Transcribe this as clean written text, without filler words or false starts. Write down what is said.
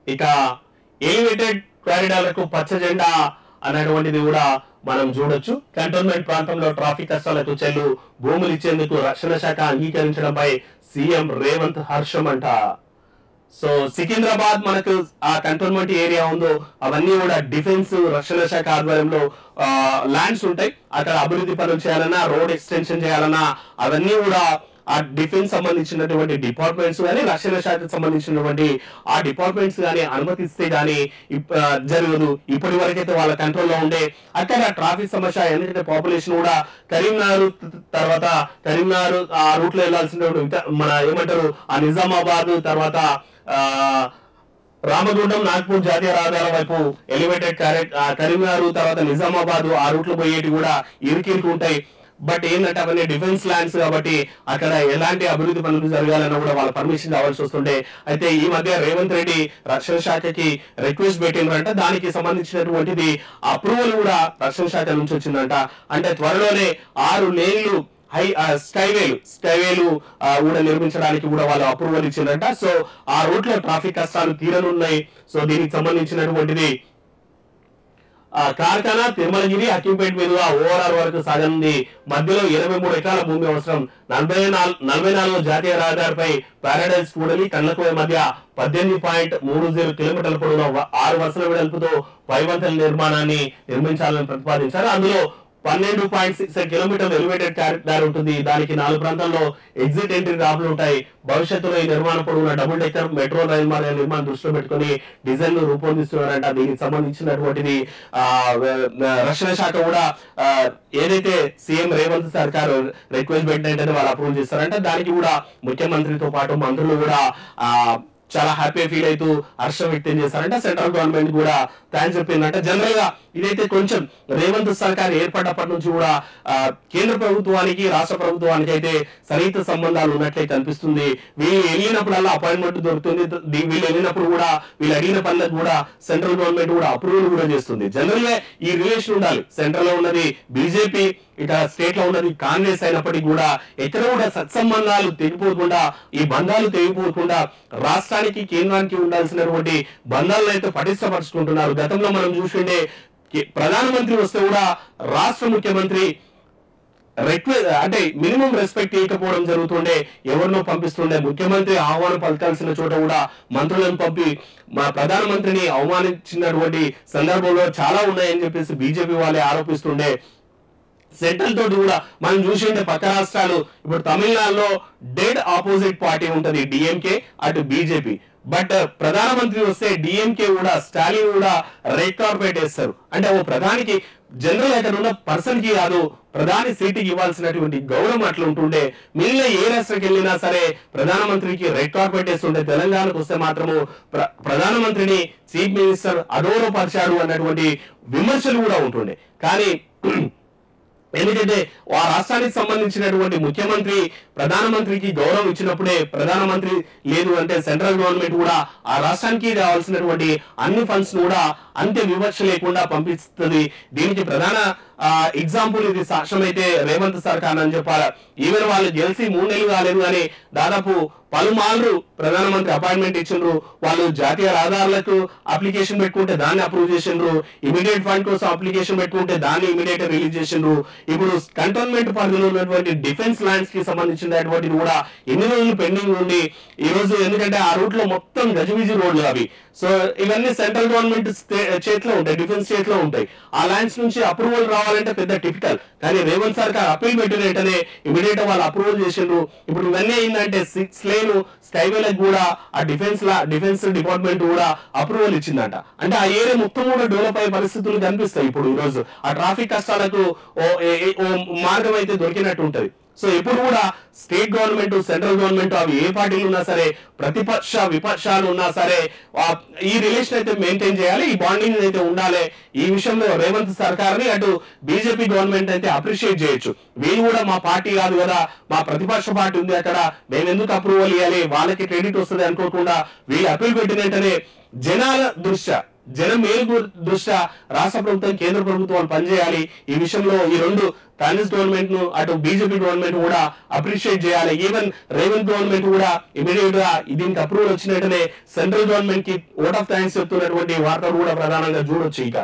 ఇక ఎలివేటెడ్ కారిడార్లకు పచ్చ జెండా అనేటువంటిది కూడా మనం చూడొచ్చు. కంటోన్మెంట్ ప్రాంతంలో ట్రాఫిక్ కష్టాలకు చెల్లు భూములు ఇచ్చేందుకు రక్షణ శాఖ అంగీకరించడంపై సీఎం రేవంత్ హర్షం అంట. సో సికింద్రాబాద్ మనకు ఆ కంటోన్మెంట్ ఏరియా ఉందో అవన్నీ కూడా డిఫెన్స్ రక్షణ శాఖ ఆధ్వర్యంలో ల్యాండ్స్ ఉంటాయి. అక్కడ అభివృద్ధి పనులు చేయాలన్నా, రోడ్ ఎక్స్టెన్షన్ చేయాలన్నా అవన్నీ కూడా ఆ డిఫెన్స్ సంబంధించినటువంటి డిపార్ట్మెంట్స్ కానీ, రక్షణ శాఖకు సంబంధించినటువంటి ఆ డిపార్ట్మెంట్స్ కానీ అనుమతిస్తే గానీ జరగదు. ఇప్పటి వరకైతే వాళ్ళ కంట్రోల్లో ఉండే అక్కడ ట్రాఫిక్ సమస్య, ఎందుకంటే పాపులేషన్ కూడా కరీంనగర్ ఆ రూట్ లో వెళ్లాల్సినటువంటి మన ఏమంటారు ఆ నిజామాబాద్ తర్వాత రామగుండం, నాగ్పూర్ జాతీయ రహదారుల వైపు ఎలివేటెడ్ కరీంనగర్ తర్వాత నిజామాబాద్ ఆ రూట్ లో పోయేటి కూడా ఇరుకిరికి ఉంటాయి. బట్ ఏంటంటే అవన్నీ డిఫెన్స్ ల్యాండ్స్ కాబట్టి అక్కడ ఎలాంటి అభివృద్ధి పనులు జరగాలన్నా కూడా వాళ్ళ పర్మిషన్ కావాల్సి వస్తుండే. అయితే ఈ మధ్య రేవంత్ రెడ్డి రక్షణ శాఖకి రిక్వెస్ట్ పెట్టిండ్రంట. దానికి సంబంధించినటువంటిది అప్రూవల్ కూడా రక్షణ శాఖ నుంచి వచ్చిందంట. అంటే త్వరలోనే 6 లేన్లు స్కైవేలు కూడా నిర్మించడానికి కూడా వాళ్ళు అప్రూవల్ ఇచ్చిందంట. సో ఆ రూట్ లో ట్రాఫిక్ కష్టాలు తీరనున్నాయి. సో దీనికి సంబంధించినటువంటిది కార్ఖానా తిరుమలగిరి హకీంపేట మీదుగా ఓఆర్ఆర్ వరకు సాగనుంది. మధ్యలో 23 ఎకరాల భూమి అవసరం. 44 జాతీయ రహదారిపై పారాడైజ్ కూడలి కండ్లకోయ మధ్య 18.30 కిలోమీటర్ల పొడవున 6 వరుసల వెడల్పుతో పైవంతల నిర్మాణాన్ని నిర్మించాలని ప్రతిపాదించారు. అందులో 12.6 కిలోమీటర్లు ఎలివేటెడ్ కారిడార్ ఉంటుంది. దానికి 4 ప్రాంతాల్లో ఎగ్జిట్ ఎంట్రీ రాపులు ఉంటాయి. భవిష్యత్తులో ఈ నిర్మాణ పొడవున డబుల్ డెక్కర్ మెట్రో రైల్ మార్గ నిర్మాణం దృష్టిలో పెట్టుకుని డిజైన్ ను రూపొందిస్తున్నారంట. దీనికి సంబంధించినటువంటిది రక్షణ శాఖ కూడా ఏదైతే సీఎం రేవంత్ సర్కార్ రిక్వెస్ట్ పెట్టినట్టు వాళ్ళు అప్రూవ్ చేస్తారంట. దానికి కూడా ముఖ్యమంత్రితో పాటు మంత్రులు కూడా చాలా హ్యాపీ ఫీల్ అవుతూ హర్షం వ్యక్తం చేశారంటే సెంట్రల్ గవర్నమెంట్ కూడా థ్యాంక్స్ చెప్పిందంటే. జనరల్ గా ఇదైతే కొంచెం రేవంత్ సర్కార్ ఏర్పడ్డప్పటి నుంచి కూడా కేంద్ర ప్రభుత్వానికి రాష్ట్ర ప్రభుత్వానికి అయితే సన్నిహిత సంబంధాలు ఉన్నట్లే కనిపిస్తుంది. వీళ్ళు వెళ్ళినప్పుడల్లా అపాయింట్మెంట్ దొరుకుతుంది. వీళ్ళు వెళ్ళినప్పుడు కూడా వీళ్ళు అడిగిన పనులకు కూడా సెంట్రల్ గవర్నమెంట్ కూడా అప్రూవల్ కూడా చేస్తుంది. జనరల్ గా ఈ రిలేషన్ ఉండాలి. సెంట్రల్ లో ఉన్నది బీజేపీ, ఇక స్టేట్ లో ఉన్నది కాంగ్రెస్ అయినప్పటికీ కూడా ఎక్కడ కూడా సత్సంబంధాలు తెగిపోకుండా, ఈ బంధాలు తెగిపోకుండా రాష్ట్రానికి కేంద్రానికి ఉండాల్సినటువంటి బంధాలను అయితే పటిష్టపరుచుకుంటున్నారు. గతంలో మనం చూసిండే ప్రధానమంత్రి వస్తే కూడా రాష్ట్ర ముఖ్యమంత్రి అంటే మినిమం రెస్పెక్ట్ ఇవ్వకపోవడం జరుగుతుండే, ఎవరినో పంపిస్తుండే. ముఖ్యమంత్రి ఆహ్వానం పలకాల్సిన చోట కూడా మంత్రులను పంపి మా ప్రధానమంత్రిని అవమానించినటువంటి సందర్భంలో చాలా ఉన్నాయని చెప్పేసి బీజేపీ వాళ్ళే ఆరోపిస్తుండే. సెంట్రల్ తోటి కూడా మనం చూసిండే పక్క రాష్ట్రాలు, ఇప్పుడు తమిళనాడులో డెడ్ ఆపోజిట్ పార్టీ ఉంటది డిఎంకే, అటు బీజేపీ. బట్ ప్రధానమంత్రి వస్తే డిఎంకే కూడా స్టాలిన్ కూడా రెడ్ కార్పెట్ వేస్తారు. అంటే ఓ ప్రధానికి జనరల్ అక్కడ ఉన్న పర్సన్ కి కాదు ప్రధాని సీటుకి ఇవ్వాల్సినటువంటి గౌరవం అట్లా ఉంటుండే. మిగిలిన ఏ రాష్ట్రకి వెళ్ళినా సరే ప్రధానమంత్రికి రెడ్ కార్పెట్ వేస్తుండే. తెలంగాణకు వస్తే మాత్రము ప్రధానమంత్రిని చీఫ్ మినిస్టర్ అగౌరవపరిచాడు అన్నటువంటి విమర్శలు కూడా ఉంటుండే. కానీ ఎందుకంటే ఆ రాష్ట్రానికి సంబంధించినటువంటి ముఖ్యమంత్రి ప్రధానమంత్రికి గౌరవం ఇచ్చినప్పుడే, ప్రధానమంత్రి లేదు అంటే సెంట్రల్ గవర్నమెంట్ కూడా ఆ రాష్ట్రానికి రావాల్సినటువంటి అన్ని ఫండ్స్ కూడా అంతే వివక్ష లేకుండా పంపిస్తుంది. దీనికి ప్రధాన ఎగ్జాంపుల్ ఇది సాక్ష్యం అయితే రేవంత్ సర్కార్ అని చెప్పాలి. ఈవెన్ వాళ్ళు గెలిచి 3 నెలలు కాలేదు కానీ దాదాపు పలుమార్లు ప్రధానమంత్రి అపాయింట్మెంట్ ఇచ్చిండ్రు. వాళ్ళు జాతీయ రహదారులకు అప్లికేషన్ పెట్టుకుంటే దాన్ని అప్రూవ్ చేసిండ్రు. ఇమీడియట్ ఫండ్ కోసం అప్లికేషన్ పెట్టుకుంటే దాన్ని ఇమీడియట్ రిలీజ్ చేసిండ్రు. ఇప్పుడు కంటోన్మెంట్ పరిధిలో ఉన్నటువంటి డిఫెన్స్ ల్యాండ్స్ కి సంబంధించినటువంటిది కూడా ఎన్ని రోజులు పెండింగ్ ఉంది ఈ రోజు. ఎందుకంటే ఆ రూట్ లో మొత్తం గజిబిజి రోడ్లు అవి. సో ఇవన్నీ సెంట్రల్ గవర్నమెంట్ చేతిలో ఉంటాయి, డిఫెన్స్ చేతిలో ఉంటాయి. ఆ ల్యాండ్స్ నుంచి అప్రూవల్ రావాలంటే పెద్ద టిపికల్. కానీ రేవంత్ సర్కార్ అప్పీల్ పెట్టిన వెంటనే ఇమీడియట్ వాళ్ళు అప్రూవల్ చేసిండ్రు. ఇప్పుడు ఇవన్నీ ఏంటంటే 6 లేన్ స్కైవేలకు కూడా ఆ డిఫెన్స్ డిపార్ట్మెంట్ కూడా అప్రూవల్ ఇచ్చిందంట. అంటే ఆ ఏరియా మొత్తం కూడా డెవలప్ అయ్యే పరిస్థితులు కనిపిస్తాయి. ఇప్పుడు ఈ రోజు ఆ ట్రాఫిక్ కష్టాలకు ఓ మార్గం అయితే దొరికినట్టు ఉంటది. సో ఇప్పుడు కూడా స్టేట్ గవర్నమెంట్, సెంట్రల్ గవర్నమెంట్ అవి ఏ పార్టీలు ఉన్నా సరే, ప్రతిపక్ష విపక్షాలు ఉన్నా సరే ఈ రిలేషన్ అయితే మెయింటైన్ చేయాలి, ఈ బాండింగ్ అయితే ఉండాలి. ఈ విషయంలో రేవంత్ సర్కార్ని అటు బీజేపీ గవర్నమెంట్ అయితే అప్రిషియేట్ చేయొచ్చు. వీళ్ళు కూడా మా పార్టీ కాదు కదా, మా ప్రతిపక్ష పార్టీ ఉంది అక్కడ, మేము ఎందుకు అప్రూవల్ ఇవ్వాలి, వాళ్ళకి క్రెడిట్ వస్తుంది అనుకోకుండా వీళ్ళు అప్పీల్ పెట్టిన వెంటనే జనాల దృష్ట్యా జనం మేలు దృష్ట్యా రాష్ట్ర ప్రభుత్వం కేంద్ర ప్రభుత్వాలు పనిచేయాలి. ఈ విషయంలో ఈ రెండు కాంగ్రెస్ గవర్నమెంట్ ను అటు బీజేపీ గవర్నమెంట్ కూడా అప్రిషియేట్ చేయాలి. ఈవెన్ రేవంత్ గవర్నమెంట్ కూడా ఇమీడియట్ గా దీనికి అప్రూవల్ వచ్చినట్టునే సెంట్రల్ గవర్నమెంట్ కి ఓట్ ఆఫ్ థ్యాంక్స్ చెప్తున్నటువంటి వార్తలు కూడా ప్రధానంగా చూడొచ్చు. ఇక